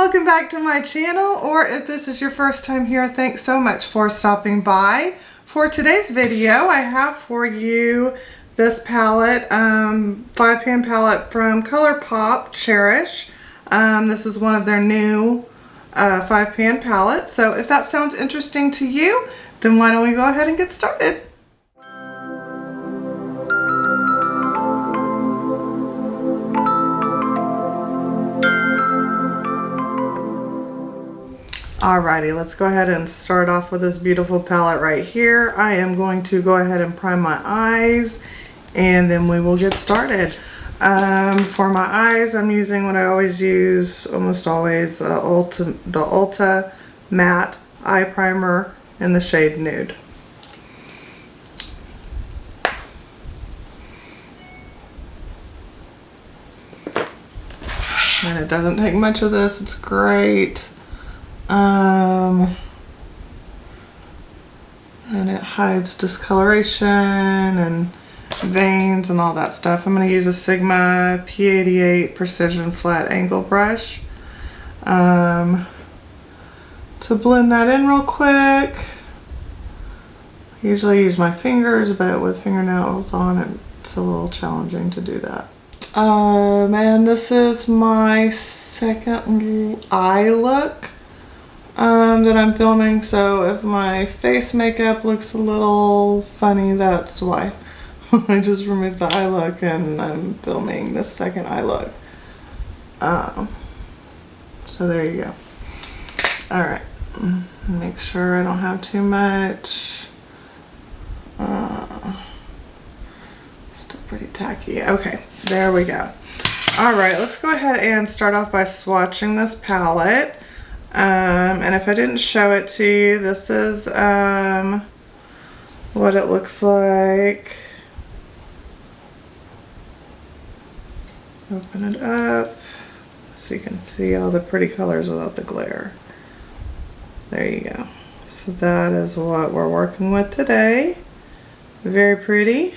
welcome back to my channel, or if this is your first time here, thanks so much for stopping by. For today's video, I have for you this palette, 5-pan palette from ColourPop Cherish. This is one of their new 5-pan palettes, so if that sounds interesting to you, then why don't we go ahead and get started. Alrighty, let's go ahead and start off with this beautiful palette right here. I am going to go ahead and prime my eyes and then we will get started. For my eyes, I'm using what I always use, almost always, the Ulta Matte Eye Primer in the shade Nude. And it doesn't take much of this, it's great. And it hides discoloration and veins and all that stuff. I'm going to use a Sigma P88 Precision Flat Angle brush to blend that in real quick. I usually use my fingers, but with fingernails on it's a little challenging to do that. And this is my second eye look that I'm filming, so if my face makeup looks a little funny, that's why. I just removed the eye look and I'm filming the second eye look. So there you go. Alright, make sure I don't have too much. Still pretty tacky. Okay, there we go. Alright, let's go ahead and start off by swatching this palette. And if I didn't show it to you, this is what it looks like. Open it up so you can see all the pretty colors without the glare. There you go. So that is what we're working with today. Very pretty.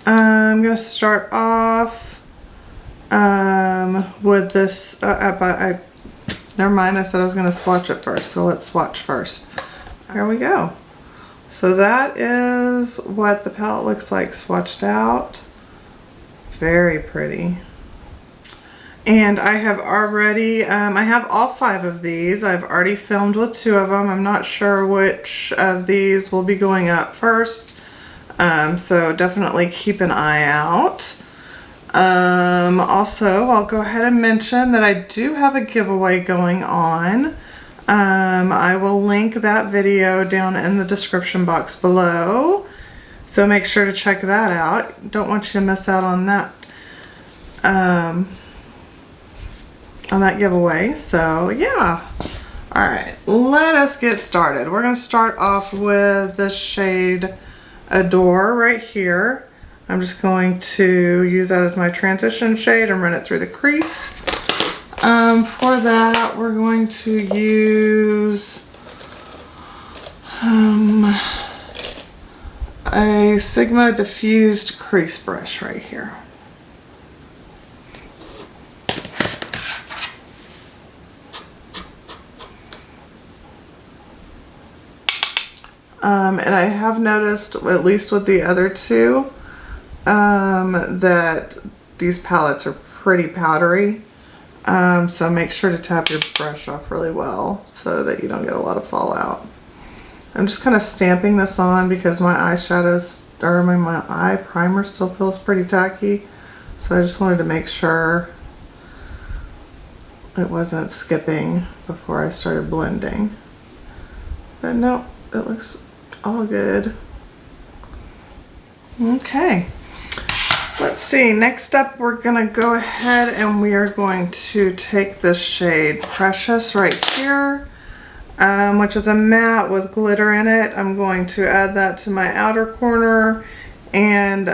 I'm going to start off with this. Never mind, I said I was going to swatch it first, so let's swatch first. There we go. So that is what the palette looks like swatched out. Very pretty. And I have already, I have all 5 of these. I've already filmed with 2 of them. I'm not sure which of these will be going up first. So definitely keep an eye out. Also, I'll go ahead and mention that I do have a giveaway going on. I will link that video down in the description box below. So make sure to check that out. Don't want you to miss out on that giveaway. So yeah. Alright, let us get started. We're going to start off with the shade Adore right here. I'm just going to use that as my transition shade and run it through the crease. For that, we're going to use a Sigma diffused crease brush right here. And I have noticed, at least with the other 2, that these palettes are pretty powdery, so make sure to tap your brush off really well so that you don't get a lot of fallout. I'm just kind of stamping this on because my eyeshadows, or my eye primer still feels pretty tacky, so I just wanted to make sure it wasn't skipping before I started blending. But no, it looks all good. Okay. Let's see, next up we're going to go ahead and we are going to take this shade Precious right here, which is a matte with glitter in it. I'm going to add that to my outer corner and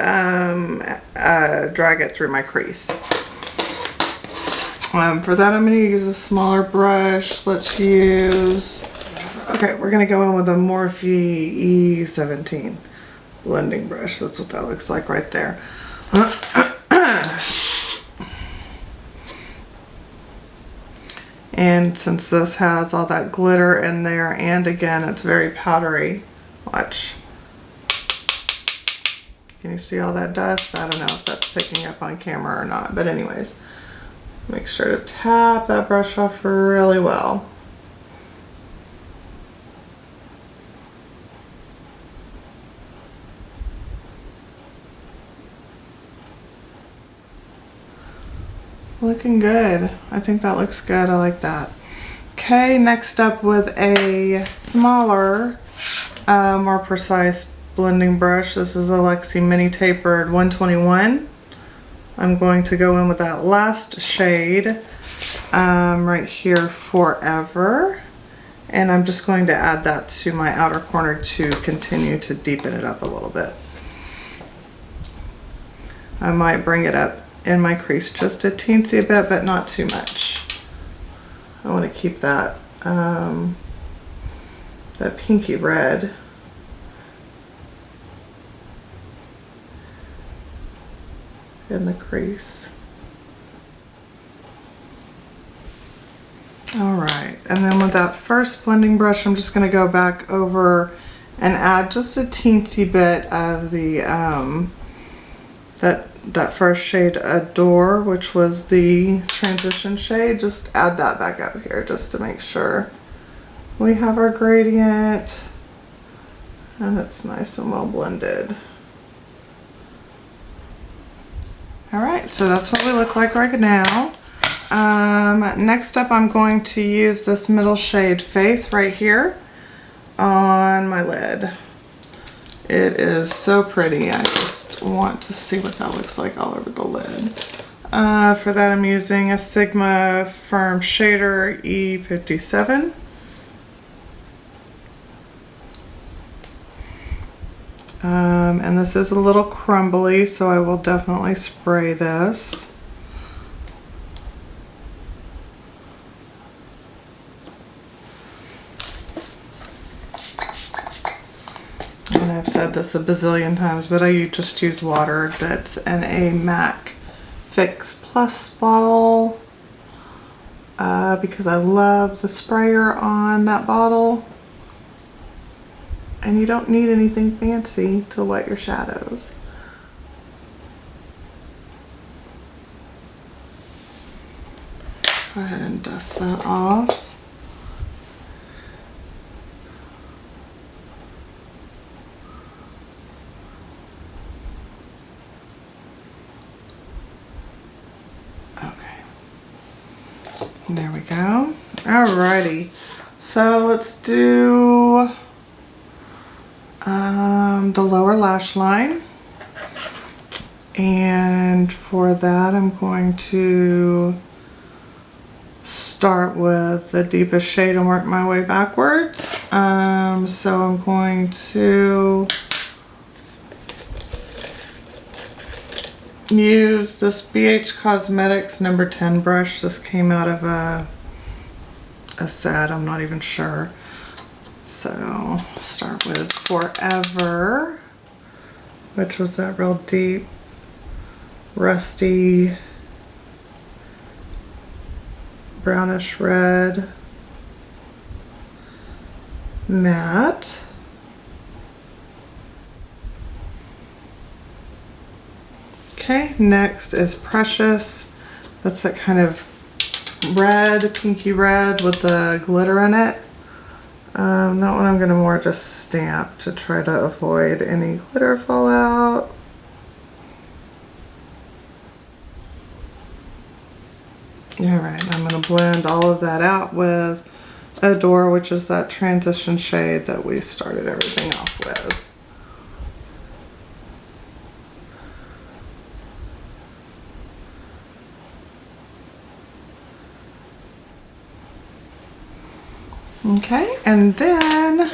drag it through my crease. For that I'm going to use a smaller brush. Let's use, okay, we're going to go in with a Morphe E17 blending brush. That's what that looks like right there. And since this has all that glitter in there, and again, it's very powdery. Watch. Can you see all that dust? I don't know if that's picking up on camera or not, but anyways, make sure to tap that brush off really well. Looking good. I think that looks good. I like that. Okay, next up with a smaller, more precise blending brush. This is a Lexi Mini Tapered 121. I'm going to go in with that last shade right here, Forever. And I'm just going to add that to my outer corner to continue to deepen it up a little bit. I might bring it up in my crease just a teensy bit, but not too much. I want to keep that that pinky red in the crease. All right, and then with that first blending brush, I'm just going to go back over and add just a teensy bit of the that first shade, Adore, which was the transition shade. Just add that back up here just to make sure we have our gradient and it's nice and well blended. All right, so that's what we look like right now. Next up, I'm going to use this middle shade, Faith, right here on my lid. It is so pretty. I just want to see what that looks like all over the lid. For that, I'm using a Sigma Firm Shader E57. And this is a little crumbly, so I will definitely spray this. And I've said this a bazillion times, but I just use water that's in a MAC Fix Plus bottle because I love the sprayer on that bottle. And you don't need anything fancy to wet your shadows. Go ahead and dust that off. There we go. Alrighty, so let's do the lower lash line, and for that I'm going to start with the deepest shade and work my way backwards. So I'm going to use this BH Cosmetics number 10 brush. This came out of a set, I'm not even sure. So start with Forever, which was that real deep, rusty, brownish red matte. Okay, next is Precious. That's that kind of red, pinky red with the glitter in it. That one I'm going to more just stamp to try to avoid any glitter fallout. Alright, I'm going to blend all of that out with Adore, which is that transition shade that we started everything off with. Okay, and then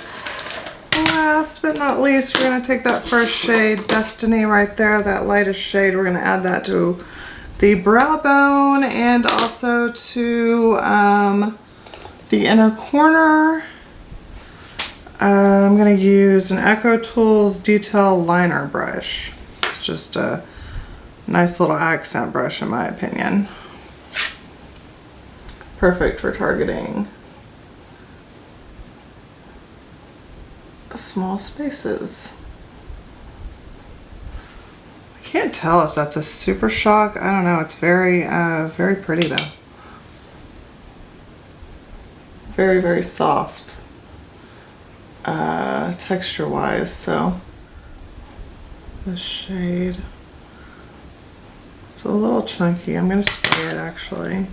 last but not least, we're going to take that first shade, Destiny, right there, that lightest shade. We're going to add that to the brow bone and also to the inner corner. I'm going to use an Echo Tools Detail Liner brush. It's just a nice little accent brush in my opinion. Perfect for targeting small spaces. I can't tell if that's a super shock. I don't know. It's very, very pretty though. Very, very soft texture wise. So the shade, it's a little chunky. I'm going to spray it actually.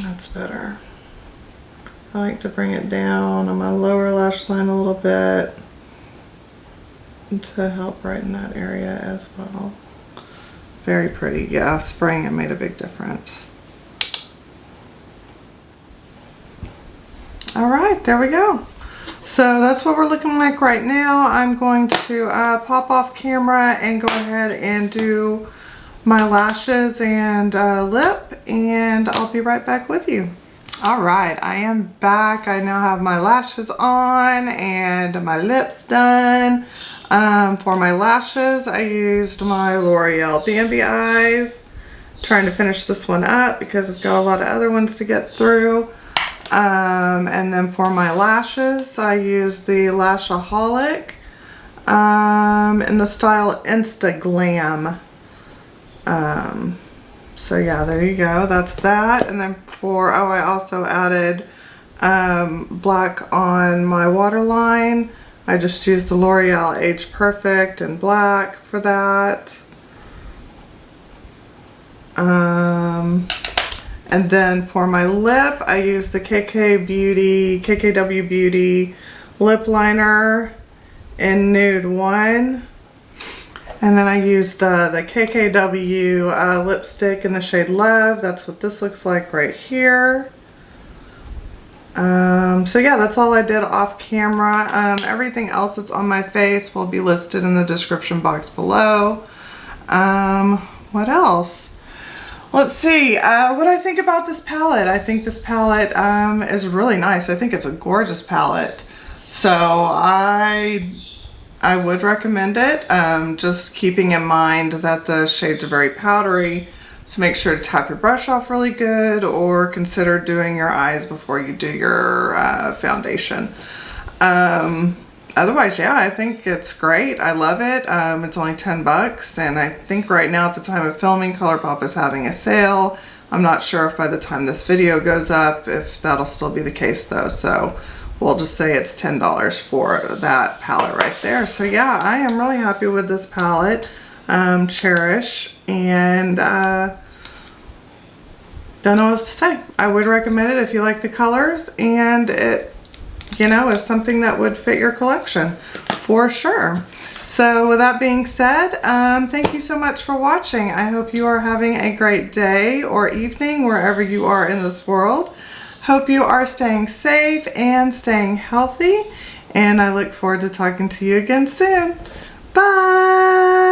That's better. I like to bring it down on my lower lash line a little bit to help brighten that area as well. Very pretty. Yeah, spraying it made a big difference. All right, there we go. So that's what we're looking like right now. I'm going to pop off camera and go ahead and do my lashes and lip, and I'll be right back with you. All right, I am back. I now have my lashes on and my lips done. For my lashes, I used my L'Oreal Bambi eyes. Trying to finish this one up because I've got a lot of other ones to get through. And then for my lashes, I used the Lashaholic in the style Instaglam. So yeah, there you go. That's that. And then for, oh, I also added black on my waterline. I just used the L'Oreal Age Perfect in black for that. And then for my lip, I used the KKW Beauty Lip Liner in Nude 1. And then I used the KKW lipstick in the shade Love. That's what this looks like right here. So yeah, that's all I did off camera. Everything else that's on my face will be listed in the description box below. What else? Let's see, what I think about this palette. I think this palette is really nice. I think it's a gorgeous palette. So I would recommend it, just keeping in mind that the shades are very powdery. So make sure to tap your brush off really good, or consider doing your eyes before you do your foundation. Otherwise, yeah, I think it's great. I love it. It's only 10 bucks, and I think right now at the time of filming, ColourPop is having a sale. I'm not sure if by the time this video goes up, if that'll still be the case though. So we'll just say it's $10 for that palette right there. So yeah, I am really happy with this palette, Cherish, and don't know what else to say. I would recommend it if you like the colors, and it, you know, is something that would fit your collection for sure. So with that being said, thank you so much for watching. I hope you are having a great day or evening wherever you are in this world. Hope you are staying safe and staying healthy, and I look forward to talking to you again soon. Bye!